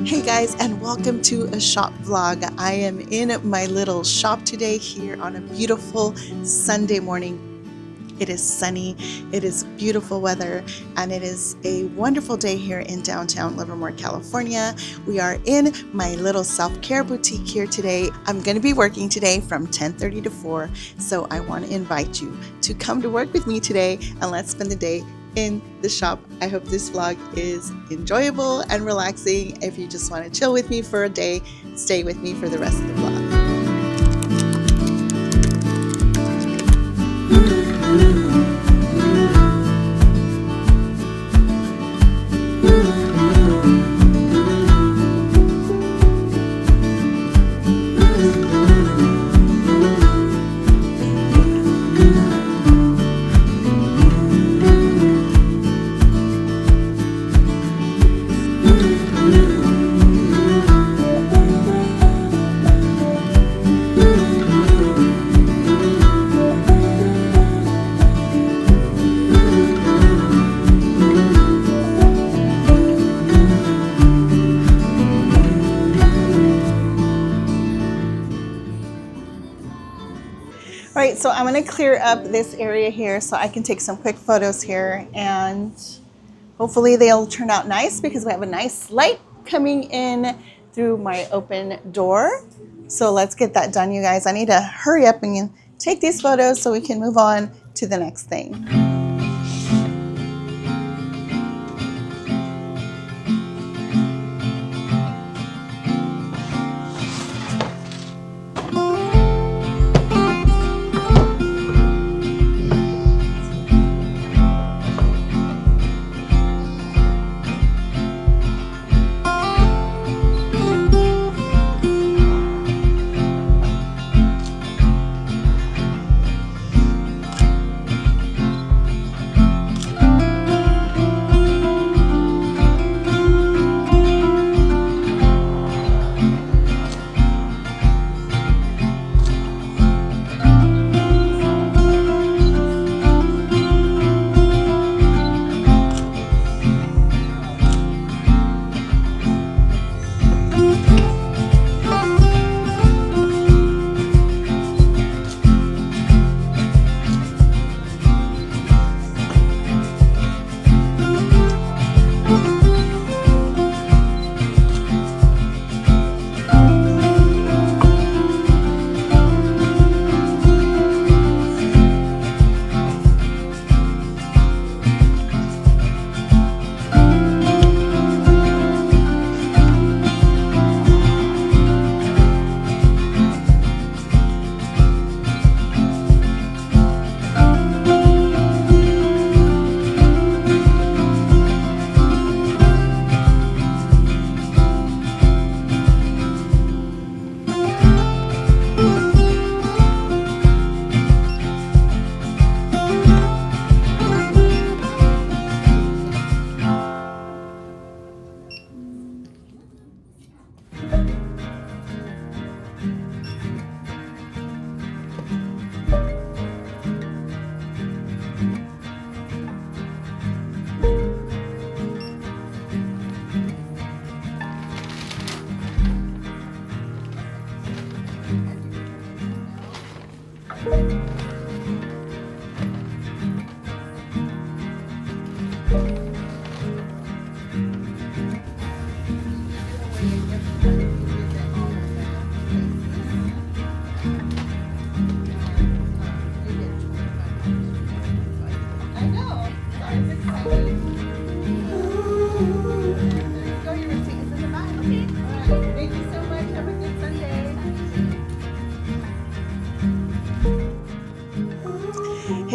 Hey guys, and welcome to a shop vlog. I am in my little shop today here on a beautiful Sunday morning. It is sunny, it is beautiful weather, and it is a wonderful day here in downtown Livermore, California. We are in my little self-care boutique here today. I'm going to be working today from 10:30 to 4, so I want to invite you to come to work with me today and let's spend the day in the shop. I hope this vlog is enjoyable and relaxing. If you just want to chill with me for a day, stay with me for the rest of the vlog. All right, so I'm going to clear up this area here so I can take some quick photos here, and hopefully they'll turn out nice because we have a nice light coming in through my open door. So let's get that done, you guys. I need to hurry up and take these photos so we can move on to the next thing.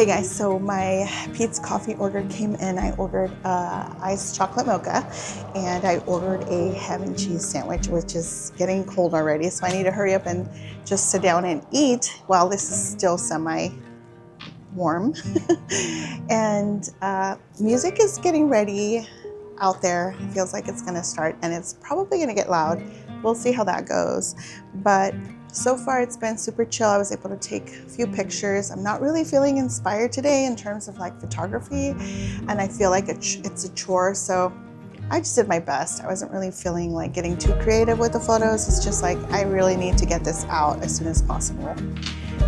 Hey guys, so my Pete's Coffee order came in. I ordered iced chocolate mocha and I ordered a ham and cheese sandwich, which is getting cold already. So I need to hurry up and just sit down and eat while this is still semi-warm. And music is getting ready out there. It feels like it's gonna start and it's probably gonna get loud. We'll see how that goes. But so far it's been super chill. I was able to take a few pictures. I'm not really feeling inspired today in terms of like photography, and I feel like it's a chore, so I just did my best. I wasn't really feeling like getting too creative with the photos. It's just like I really need to get this out as soon as possible.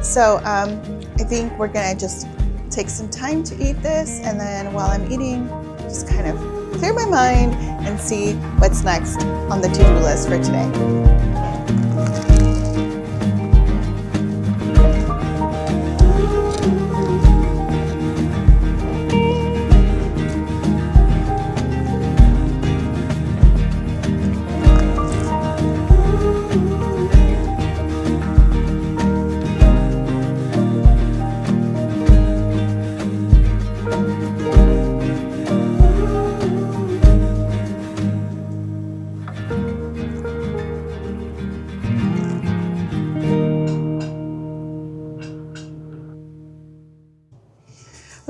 So I think we're gonna just take some time to eat this, and then while I'm eating, just kind of clear my mind and see what's next on the to-do list for today.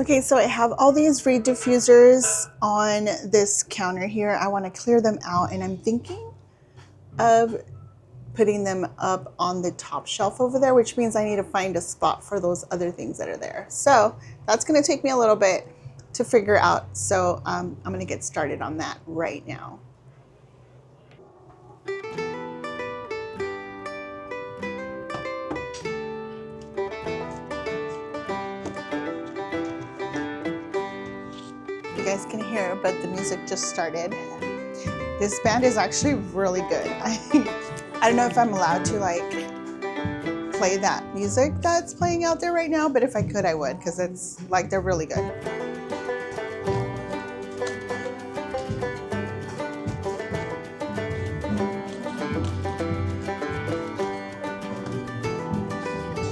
Okay, so I have all these reed diffusers on this counter here. I want to clear them out, and I'm thinking of putting them up on the top shelf over there, which means I need to find a spot for those other things that are there. So that's going to take me a little bit to figure out. So I'm going to get started on that right now. You guys can hear, but the music just started. This band is actually really good. I don't know if I'm allowed to like play that music that's playing out there right now, but if I could, I would, because it's like they're really good.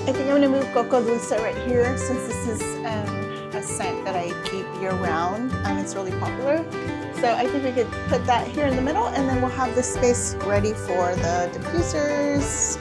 I think I'm gonna move Coco Dulce right here, since this is a scent that I keep year round and it's really popular. So I think we could put that here in the middle, and then we'll have this space ready for the diffusers.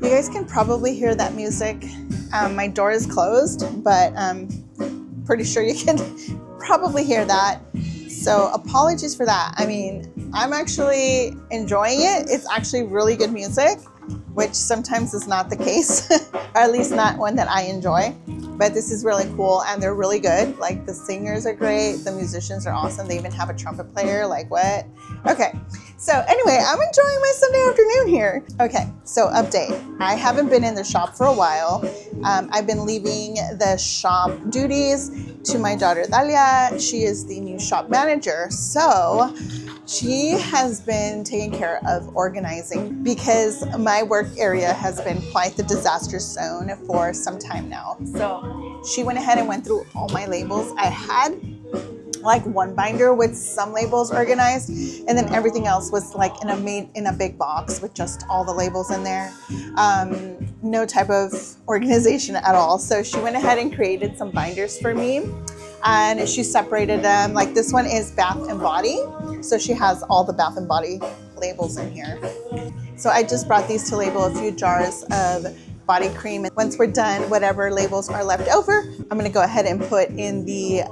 You guys can probably hear that music. My door is closed, but I'm pretty sure you can probably hear that. So apologies for that. I mean, I'm actually enjoying it. It's actually really good music, which sometimes is not the case, or at least not one that I enjoy. but this is really cool and they're really good. Like the singers are great, the musicians are awesome. They even have a trumpet player. Like what? Okay, so anyway, I'm enjoying my Sunday afternoon here. Okay, so update. I haven't been in the shop for a while. I've been leaving the shop duties to my daughter Dalia. She is the new shop manager. So she has been taking care of organizing because my work area has been quite the disaster zone for some time now. So she went ahead and went through all my labels. I had like one binder with some labels organized, and then everything else was like in a big box with just all the labels in there. No type of organization at all. So she went ahead and created some binders for me, and she separated them. Like this one is bath and body, so she has all the bath and body labels in here. So I just brought these to label a few jars of body cream. And once we're done, whatever labels are left over, I'm gonna go ahead and put in the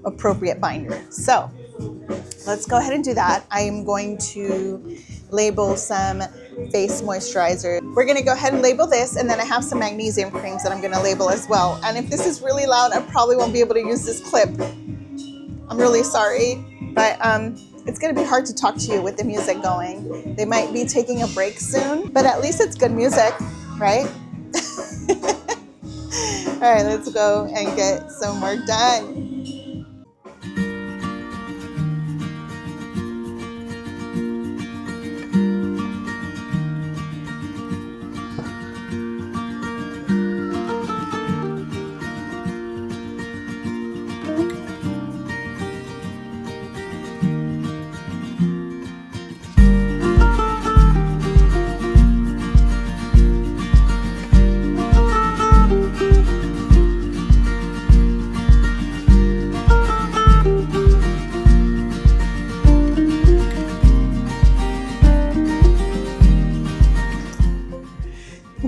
appropriate binder. So let's go ahead and do that. I am going to label some face moisturizer. We're gonna go ahead and label this, and then I have some magnesium creams that I'm gonna label as well. And if this is really loud, I probably won't be able to use this clip. I'm really sorry, but it's gonna be hard to talk to you with the music going. They might be taking a break soon, but at least it's good music, right? All right, let's go and get some work done.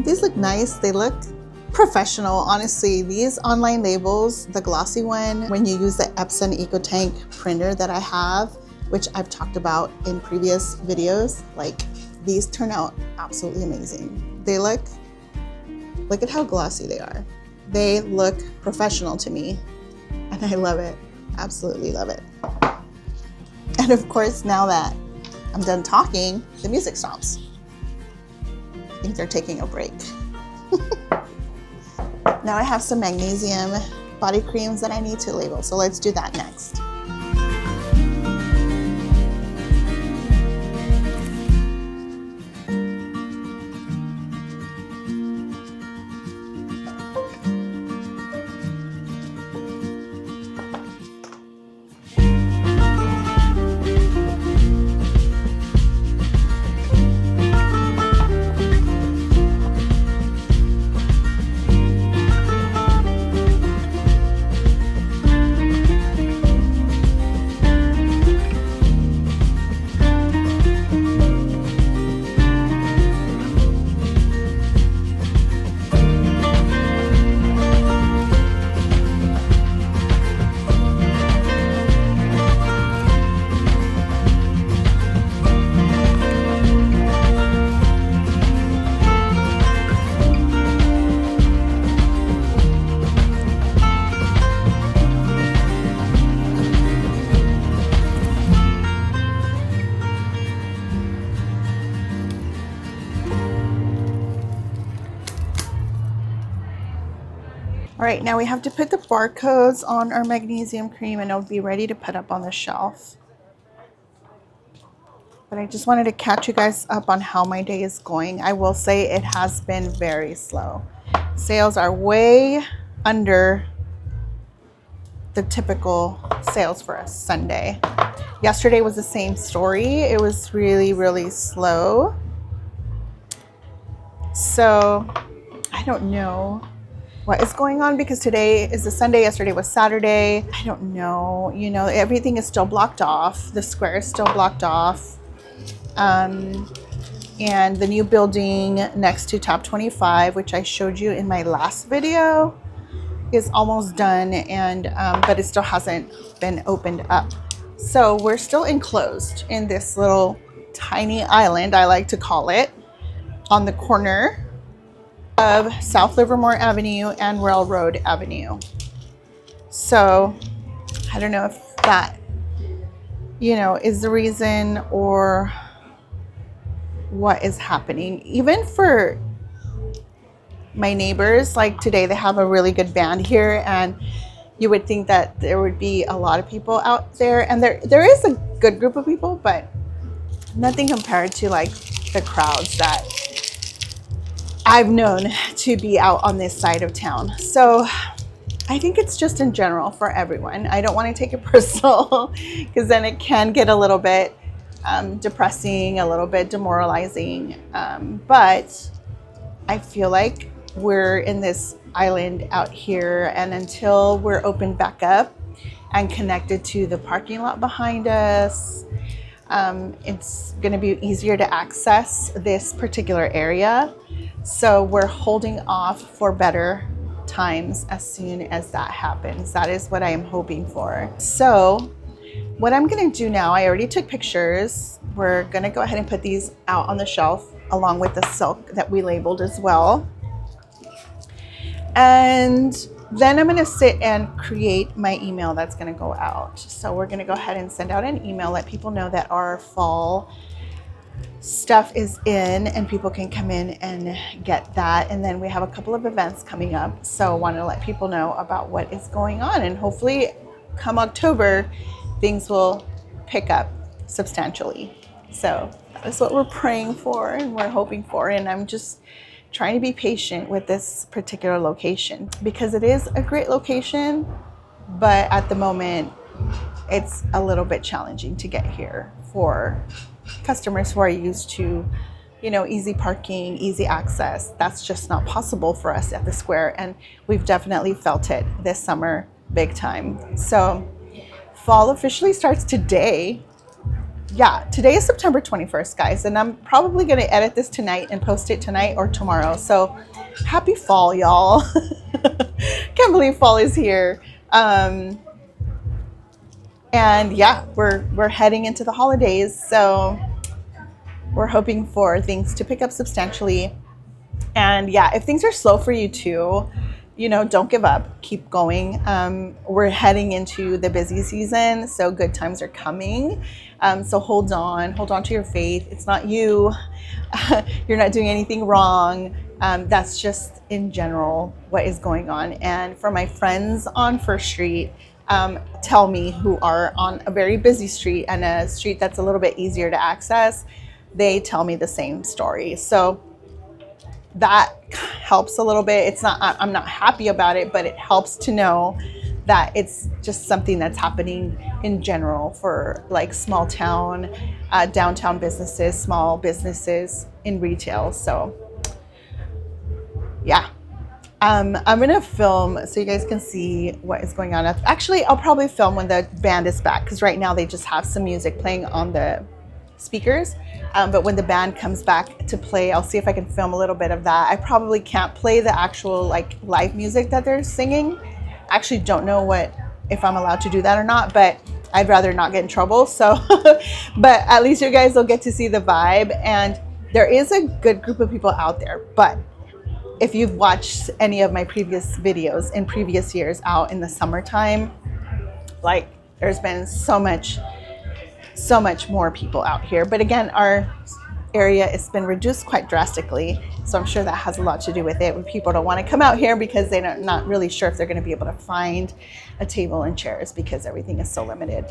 These look nice. They look professional. Honestly, these online labels, the glossy one, when you use the Epson EcoTank printer that I have, which I've talked about in previous videos, like these turn out absolutely amazing. They look at how glossy they are. They look professional to me, and I love it. Absolutely love it. And of course, now that I'm done talking, the music stops. I think they're taking a break. Now I have some magnesium body creams that I need to label, so let's do that next. All right, now we have to put the barcodes on our magnesium cream and it'll be ready to put up on the shelf. But I just wanted to catch you guys up on how my day is going. I will say it has been very slow. Sales are way under the typical sales for a Sunday. Yesterday was the same story. It was really, really slow. So I don't know what is going on because today is a Sunday, yesterday was Saturday. I don't know, you know, everything is still blocked off. The square is still blocked off. And the new building next to Top 25, which I showed you in my last video, is almost done, and but it still hasn't been opened up. So we're still enclosed in this little tiny island, I like to call it, on the corner of South Livermore Avenue and Railroad Avenue. So I don't know if that, is the reason or what is happening. Even for my neighbors, like today, they have a really good band here, and you would think that there would be a lot of people out there, and there is a good group of people, but nothing compared to like the crowds that I've known to be out on this side of town. So I think it's just in general for everyone. I don't want to take it personal because then it can get a little bit depressing, a little bit demoralizing. But I feel like we're in this island out here, and until we're opened back up and connected to the parking lot behind us, it's going to be easier to access this particular area. So we're holding off for better times as soon as that happens. That is what I am hoping for. So what I'm going to do now, I already took pictures. We're going to go ahead and put these out on the shelf along with the silk that we labeled as well. And then I'm going to sit and create my email that's going to go out. So we're going to go ahead and send out an email, let people know that our fall stuff is in and people can come in and get that. And then we have a couple of events coming up, so I want to let people know about what is going on, and hopefully come October things will pick up substantially. So that's what we're praying for and we're hoping for, and I'm just trying to be patient with this particular location because it is a great location, but at the moment it's a little bit challenging to get here for customers who are used to, easy parking, easy access. That's just not possible for us at the square, and we've definitely felt it this summer big time. So fall officially starts today. Yeah, today is September 21st, guys, and I'm probably going to edit this tonight and post it tonight or tomorrow. So happy fall, y'all. Can't believe fall is here. And yeah, we're heading into the holidays, so we're hoping for things to pick up substantially. And yeah, if things are slow for you too, don't give up, keep going. We're heading into the busy season, so good times are coming. So hold on to your faith. It's not you. You're not doing anything wrong. That's just in general what is going on. And for my friends on First Street, tell me, who are on a very busy street and a street that's a little bit easier to access, they tell me the same story. So that helps a little bit. I'm not happy about it, but it helps to know that it's just something that's happening in general for like small town, downtown businesses, small businesses in retail. So yeah. I'm gonna film so you guys can see what is going on. Actually, I'll probably film when the band is back, because right now they just have some music playing on the speakers. But when the band comes back to play, I'll see if I can film a little bit of that. I probably can't play the actual like live music that they're singing. I actually don't know if I'm allowed to do that or not, but I'd rather not get in trouble. So, but at least you guys will get to see the vibe. And there is a good group of people out there, but if you've watched any of my previous videos in previous years out in the summertime, like there's been so much more people out here. But again, our area has been reduced quite drastically. So I'm sure that has a lot to do with it, when people don't want to come out here because they're not really sure if they're going to be able to find a table and chairs because everything is so limited.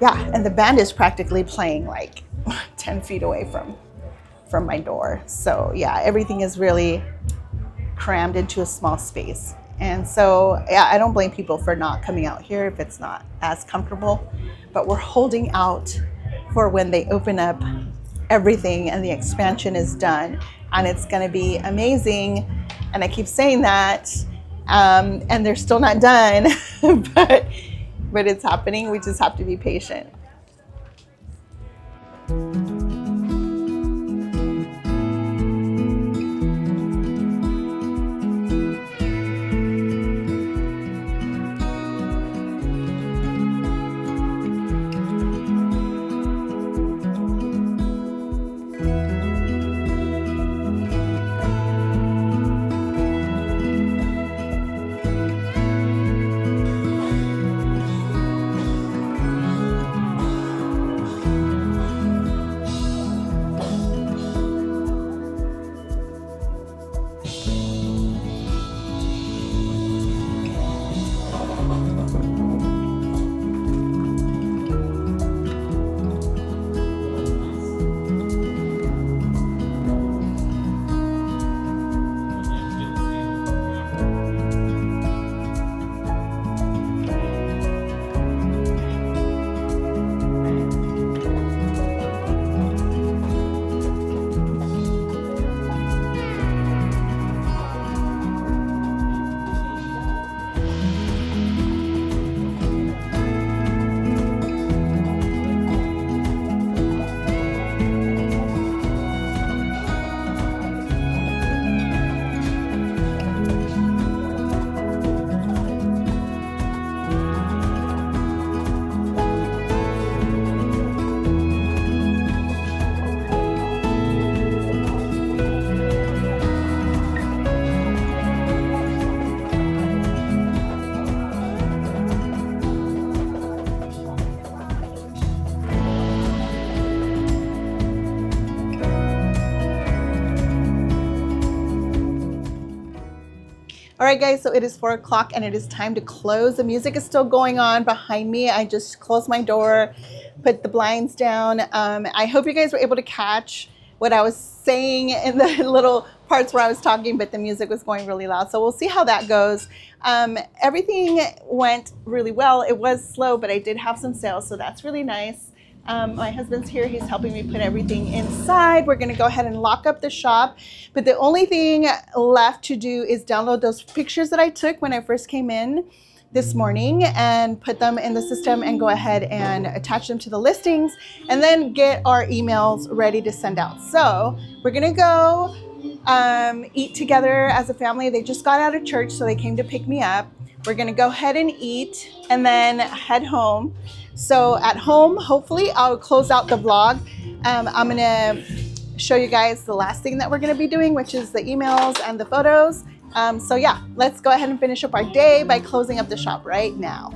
Yeah, and the band is practically playing like 10 feet away from my door. So yeah, everything is really crammed into a small space. And so yeah, I don't blame people for not coming out here if it's not as comfortable, but we're holding out for when they open up everything and the expansion is done, and it's going to be amazing. And I keep saying that, and they're still not done, but it's happening. We just have to be patient. All right, guys, so it is 4 o'clock and it is time to close. The music is still going on behind me. I just closed my door, put the blinds down. I hope you guys were able to catch what I was saying in the little parts where I was talking, but the music was going really loud. So we'll see how that goes. Everything went really well. It was slow, but I did have some sales, so that's really nice. My husband's here. He's helping me put everything inside. We're going to go ahead and lock up the shop. But the only thing left to do is download those pictures that I took when I first came in this morning and put them in the system and go ahead and attach them to the listings and then get our emails ready to send out. So we're going to go eat together as a family. They just got out of church, so they came to pick me up. We're going to go ahead and eat and then head home. So at home, hopefully I'll close out the vlog. I'm going to show you guys the last thing that we're going to be doing, which is the emails and the photos. So yeah, let's go ahead and finish up our day by closing up the shop right now.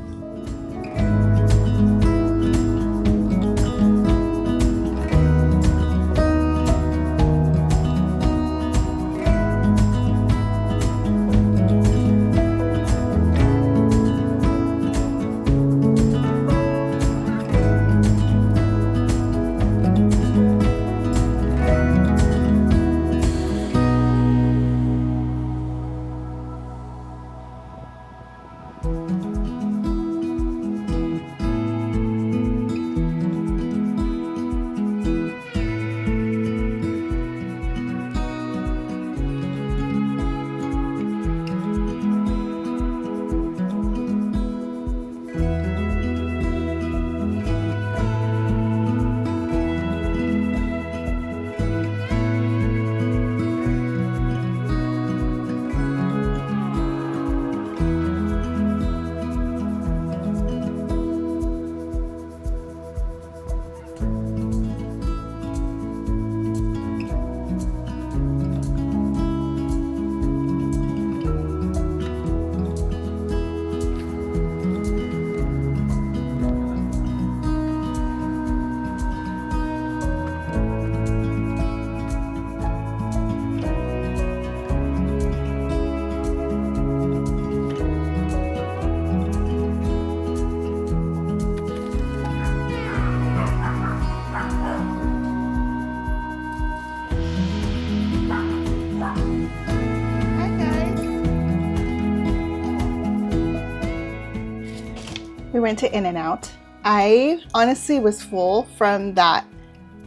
We went to In-N-Out. I honestly was full from that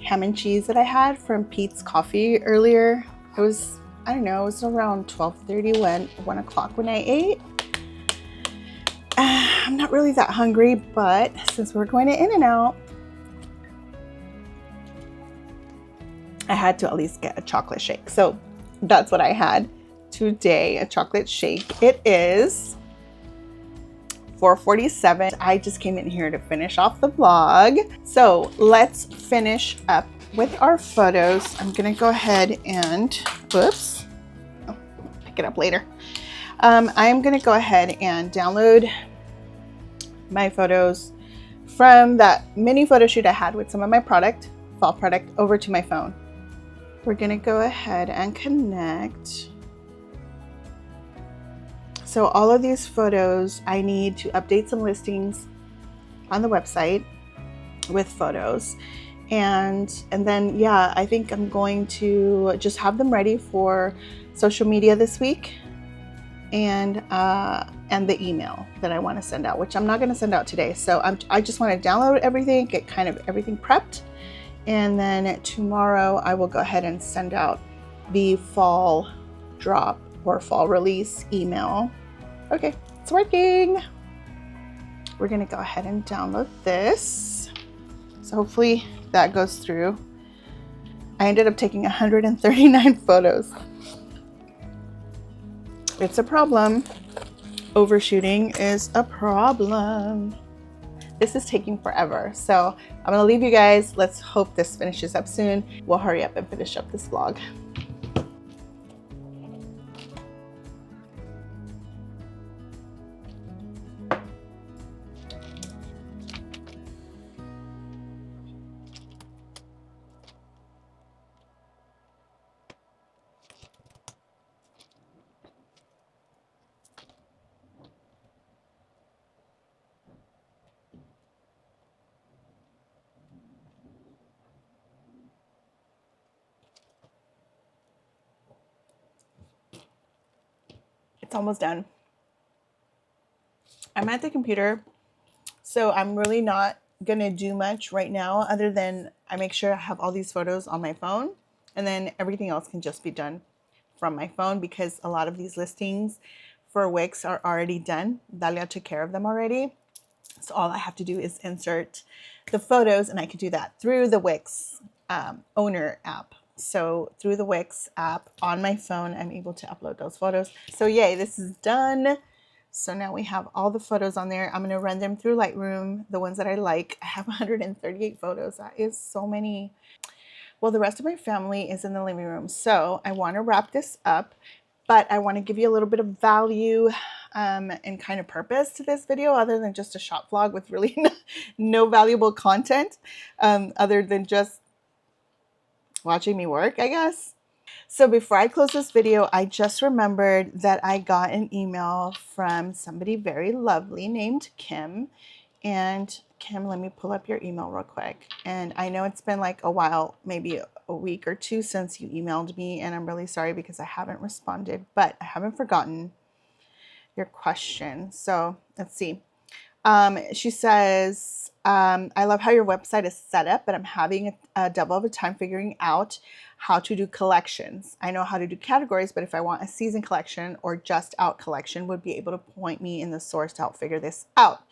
ham and cheese that I had from Pete's Coffee earlier. It was, I don't know, it was around 12:30 1 o'clock when I ate. I'm not really that hungry, but since we're going to In-N-Out, I had to at least get a chocolate shake. So that's what I had today, a chocolate shake. It is 4:47. I just came in here to finish off the vlog. So let's finish up with our photos. I'm gonna go ahead and, whoops, oh, pick it up later. I'm gonna go ahead and download my photos from that mini photo shoot I had with some of my fall product over to my phone. We're gonna go ahead and connect. So all of these photos, I need to update some listings on the website with photos. And then, yeah, I think I'm going to just have them ready for social media this week and the email that I want to send out, which I'm not going to send out today. So I just want to download everything, get kind of everything prepped. And then tomorrow I will go ahead and send out the fall drop or fall release email. Okay, it's working. We're gonna go ahead and download this. So hopefully that goes through. I ended up taking 139 photos. It's a problem. Overshooting is a problem. This is taking forever. So I'm gonna leave you guys. Let's hope this finishes up soon. We'll hurry up and finish up this vlog. It's almost done. I'm at the computer, so I'm really not gonna do much right now other than I make sure I have all these photos on my phone, and then everything else can just be done from my phone because a lot of these listings for Wix are already done. Dalia took care of them already. So all I have to do is insert the photos, and I can do that through the Wix owner app. So through the Wix app on my phone, I'm able to upload those photos. So yay, this is done. So now we have all the photos on there. I'm going to run them through Lightroom, the ones that I like. I have 138 photos. That is so many. Well, the rest of my family is in the living room. So I want to wrap this up, but I want to give you a little bit of value and kind of purpose to this video other than just a shop vlog with really no valuable content other than just watching me work, I guess. So before I close this video, I just remembered that I got an email from somebody very lovely named Kim. And Kim, let me pull up your email real quick. And I know it's been like a while, maybe a week or two since you emailed me, and I'm really sorry because I haven't responded, but I haven't forgotten your question. So let's see. She says, I love how your website is set up, but I'm having a double of a time figuring out how to do collections. I know how to do categories, but if I want a season collection or just out collection, would be able to point me in the source to help figure this out.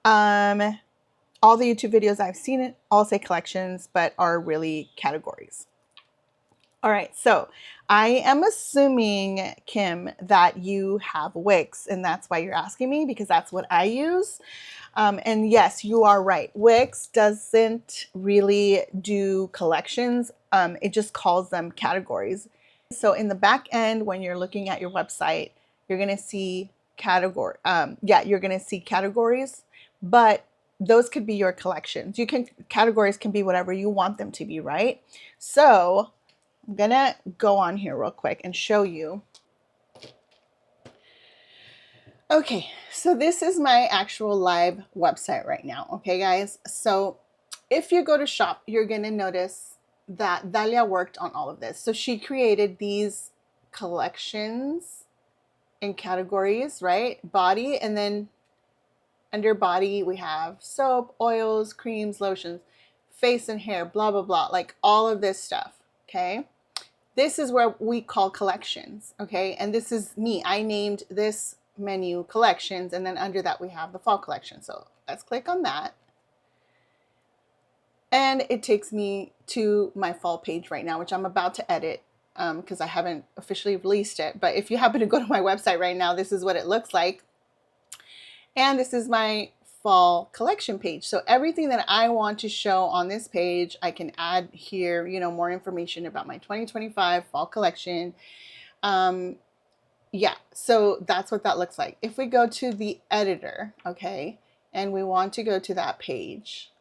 All the YouTube videos I've seen it all say collections, but are really categories. All right, so I am assuming, Kim, that you have Wix, and that's why you're asking me, because that's what I use. And yes, you are right. Wix doesn't really do collections. It just calls them categories. So in the back end, when you're looking at your website, you're going to see you're going to see categories, but those could be your collections. Categories can be whatever you want them to be, right? So I'm going to go on here real quick and show you. Okay, so this is my actual live website right now. Okay, guys. So if you go to shop, you're going to notice that Dalia worked on all of this. So she created these collections and categories, right? Body, and then under body, we have soap, oils, creams, lotions, face and hair, blah, blah, blah, like all of this stuff. Okay. This is where we call collections. Okay. And this is me. I named this menu collections. And then under that, we have the fall collection. So let's click on that. And it takes me to my fall page right now, which I'm about to edit because I haven't officially released it. But if you happen to go to my website right now, this is what it looks like. And this is my fall collection page. So everything that I want to show on this page, I can add here, you know, more information about my 2025 fall collection. Yeah, so that's what that looks like. If we go to the editor, okay, and we want to go to that page,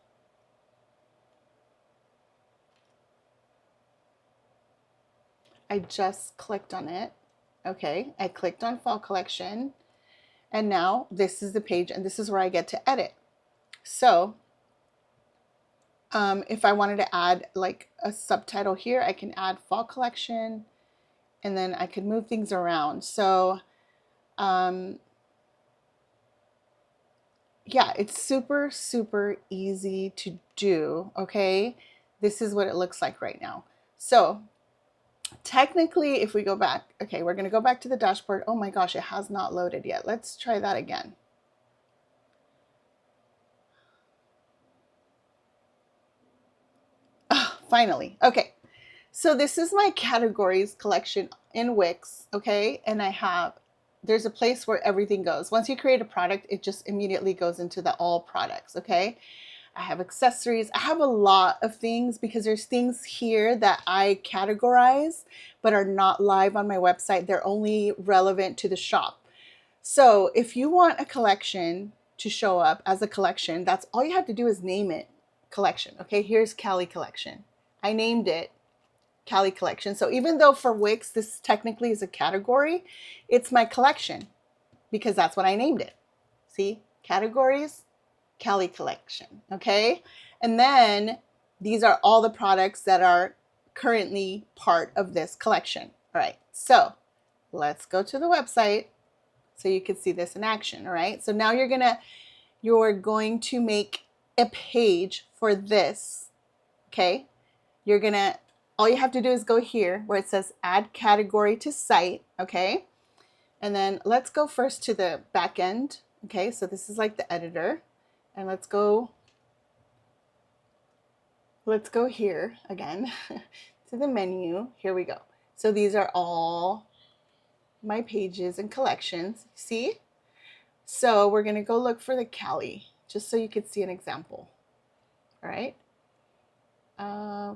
I just clicked on it. Okay, I clicked on fall collection, and now this is the page, and this is where I get to edit. So if I wanted to add like a subtitle here, I can add fall collection, and then I could move things around. So yeah, it's super, super easy to do. Okay, this is what it looks like right now. So technically, if we go back, okay, we're going to go back to the dashboard. Oh my gosh, it has not loaded yet. Let's try that again. Oh, finally. Okay. So this is my categories collection in Wix. Okay. And there's a place where everything goes. Once you create a product, it just immediately goes into the all products. Okay. I have accessories. I have a lot of things because there's things here that I categorize but are not live on my website. They're only relevant to the shop. So if you want a collection to show up as a collection, that's all you have to do is name it collection. Okay, here's Cali collection. I named it Cali collection. So even though for Wix, this technically is a category, it's my collection because that's what I named it. See, categories, Cali collection. Okay. And then these are all the products that are currently part of this collection. All right. So let's go to the website so you can see this in action. All right, so now you're going to make a page for this. Okay, all you have to do is go here where it says add category to site. Okay, and then let's go first to the back end. Okay, so this is like the editor, and let's go here again to the menu. Here we go. So these are all my pages and collections. See? So we're going to go look for the Cali, just so you can see an example. All right.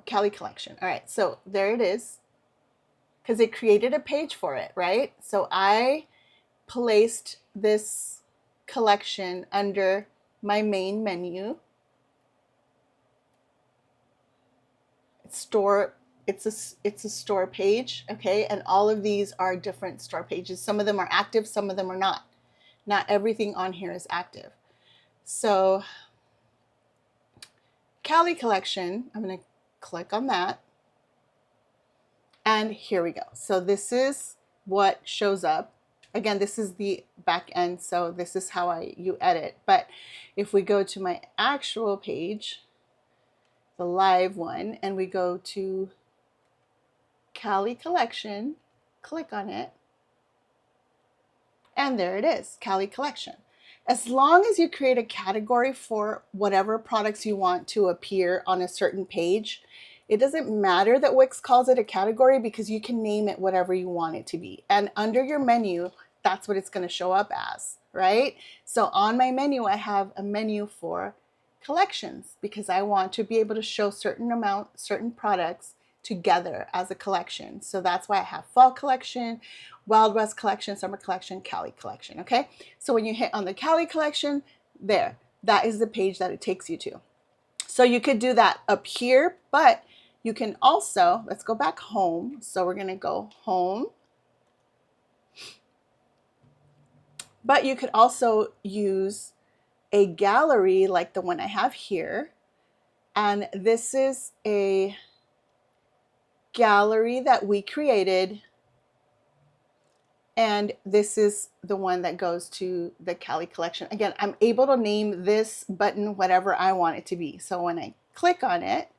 Cali collection. All right. So there it is, because it created a page for it, right? So I placed this collection under my main menu. Store, it's a store page, okay? And all of these are different store pages. Some of them are active, some of them are not. Not everything on here is active. So Cali collection, I'm going to click on that. And here we go. So this is what shows up. Again, this is the back end, so this is how you edit. But if we go to my actual page, the live one, and we go to Cali collection, click on it, and there it is, Cali collection. As long as you create a category for whatever products you want to appear on a certain page, it doesn't matter that Wix calls it a category, because you can name it whatever you want it to be. And under your menu, that's what it's going to show up as, right? So on my menu, I have a menu for collections, because I want to be able to show certain products together as a collection. So that's why I have fall collection, Wild West collection, summer collection, Cali collection. Okay, so when you hit on the Cali collection, that is the page that it takes you to. So you could do that up here, but you can also, let's go back home. So we're going to go home, but you could also use a gallery like the one I have here. And this is a gallery that we created, and this is the one that goes to the Cali collection. Again, I'm able to name this button whatever I want it to be. So when I click on it,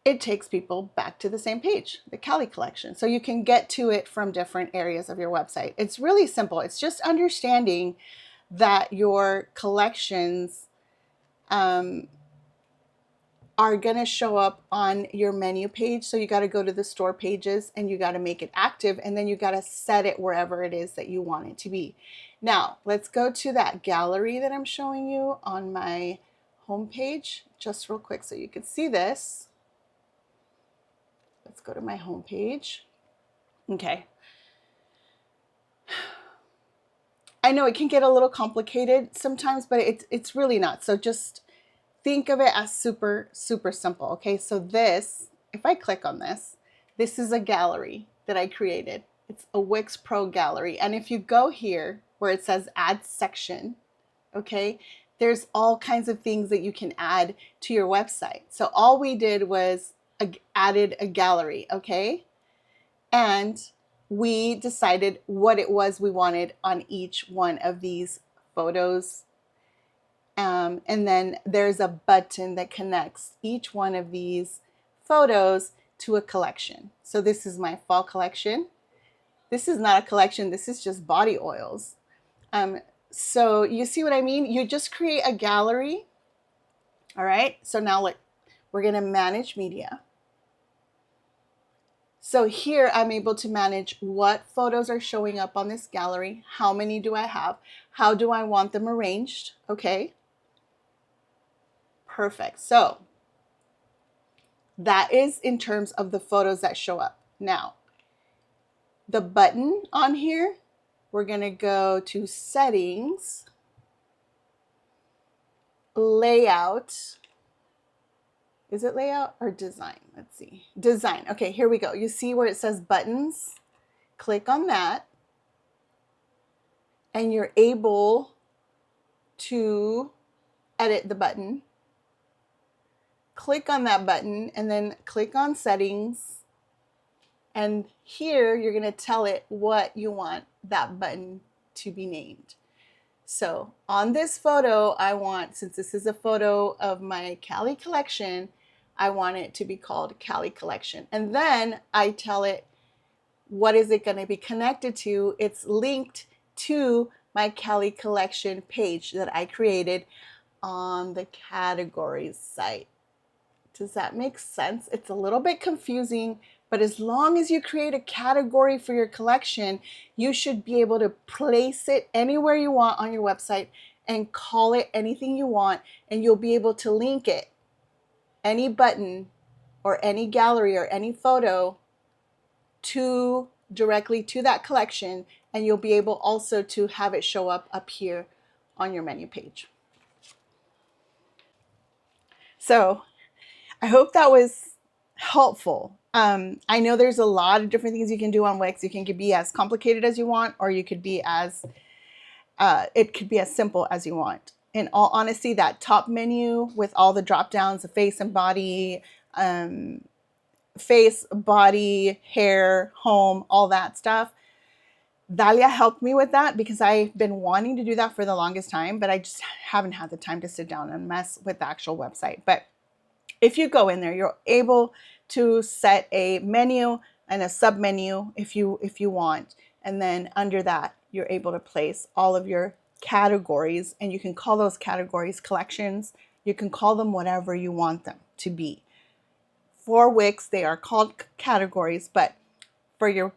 it takes people back to the same page, the Cali collection. So you can get to it from different areas of your website. It's really simple. It's just understanding that your collections are going to show up on your menu page. So you got to go to the store pages and you got to make it active, and then you got to set it wherever it is that you want it to be. Now let's go to that gallery that I'm showing you on my home page just real quick so you can see this. Let's go to my home page. Okay. I know it can get a little complicated sometimes, but it's really not. So just think of it as super, super simple. Okay, so this, if I click on this, this is a gallery that I created. It's a Wix Pro gallery. And if you go here where it says add section, okay, there's all kinds of things that you can add to your website. So all we did was added a gallery, okay? And we decided what it was we wanted on each one of these photos. And then there's a button that connects each one of these photos to a collection. So this is my fall collection. This is not a collection. This is just body oils. So you see what I mean? You just create a gallery. All right. So now look, we're going to manage media. So here I'm able to manage what photos are showing up on this gallery. How many do I have? How do I want them arranged? Okay. Perfect. So that is in terms of the photos that show up. Now, the button on here, we're going to go to settings, layout. Is it layout or design? Let's see. Design. Okay, here we go. You see where it says buttons? Click on that, and you're able to edit the button. Click on that button and then click on settings. And here you're going to tell it what you want that button to be named. So on this photo, I want, since this is a photo of my Cali collection, I want it to be called Cali Collection. And then I tell it, what is it going to be connected to? It's linked to my Cali Collection page that I created on the categories site. Does that make sense? It's a little bit confusing, but as long as you create a category for your collection, you should be able to place it anywhere you want on your website and call it anything you want, and you'll be able to link it, any button or any gallery or any photo, to directly to that collection, and you'll be able also to have it show up here on your menu page. So I hope that was helpful. I know there's a lot of different things you can do on Wix. You can be as complicated as you want, or you could be as it could be as simple as you want. In all honesty, that top menu with all the drop downs, the face and body, face, body, hair, home, all that stuff. Dalia helped me with that because I've been wanting to do that for the longest time, but I just haven't had the time to sit down and mess with the actual website. But if you go in there, you're able to set a menu and a sub menu if you want. And then under that, you're able to place all of your categories, and you can call those categories collections. You can call them whatever you want them to be. For Wix, they are called categories, but for your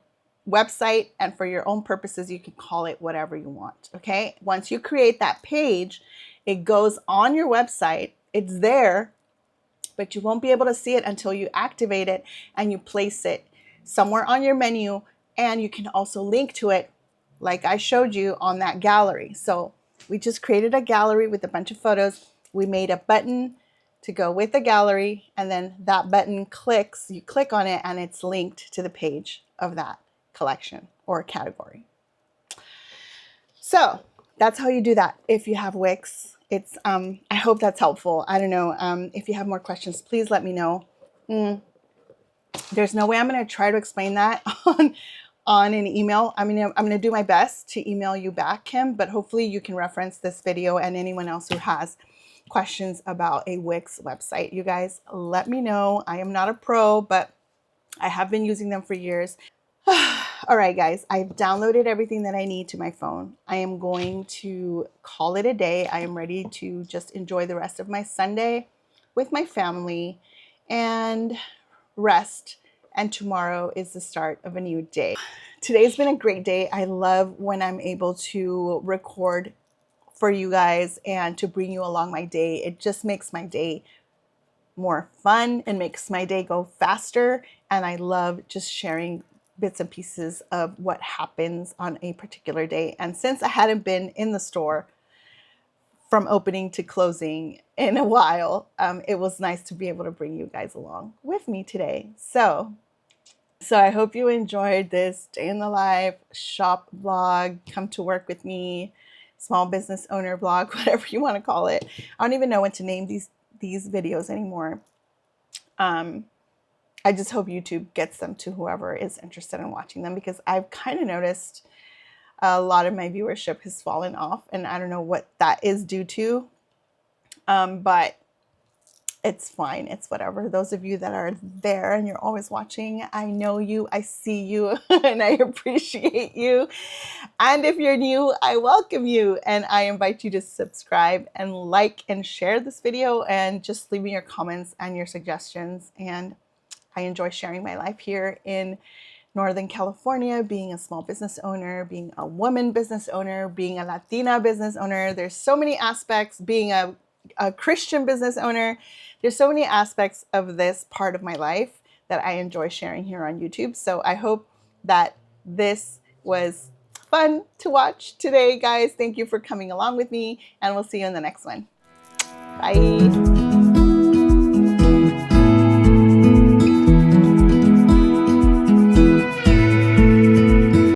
website and for your own purposes, you can call it whatever you want. Okay. Once you create that page, it goes on your website. It's there, but you won't be able to see it until you activate it and you place it somewhere on your menu. And you can also link to it like I showed you on that gallery. So we just created a gallery with a bunch of photos. We made a button to go with the gallery, and then that button clicks, you click on it, and it's linked to the page of that collection or category. So that's how you do that if you have Wix. It's I hope that's helpful. I don't know. If you have more questions, please let me know. There's no way I'm going to try to explain that on an email. I'm going to do my best to email you back, Kim, but hopefully you can reference this video, and anyone else who has questions about a Wix website. You guys, let me know. I am not a pro, but I have been using them for years. All right, guys, I've downloaded everything that I need to my phone. I am going to call it a day. I am ready to just enjoy the rest of my Sunday with my family and rest. And tomorrow is the start of a new day. Today's been a great day. I love when I'm able to record for you guys and to bring you along my day. It just makes my day more fun and makes my day go faster. And I love just sharing bits and pieces of what happens on a particular day. And since I hadn't been in the store from opening to closing in a while, it was nice to be able to bring you guys along with me today. So I hope you enjoyed this day in the life shop vlog. Come to work with me, small business owner vlog, whatever you want to call it. I don't even know what to name these videos anymore. I just hope YouTube gets them to whoever is interested in watching them, because I've kind of noticed a lot of my viewership has fallen off, and I don't know what that is due to. But it's fine. It's whatever. Those of you that are there and you're always watching, I know you, I see you, and I appreciate you. And if you're new, I welcome you, and I invite you to subscribe and like and share this video, and just leave me your comments and your suggestions. And I enjoy sharing my life here in Northern California, being a small business owner, being a woman business owner, being a Latina business owner. There's so many aspects, being a Christian business owner. There's so many aspects of this part of my life that I enjoy sharing here on YouTube. So I hope that this was fun to watch today, guys. Thank you for coming along with me, and we'll see you in the next one. Bye.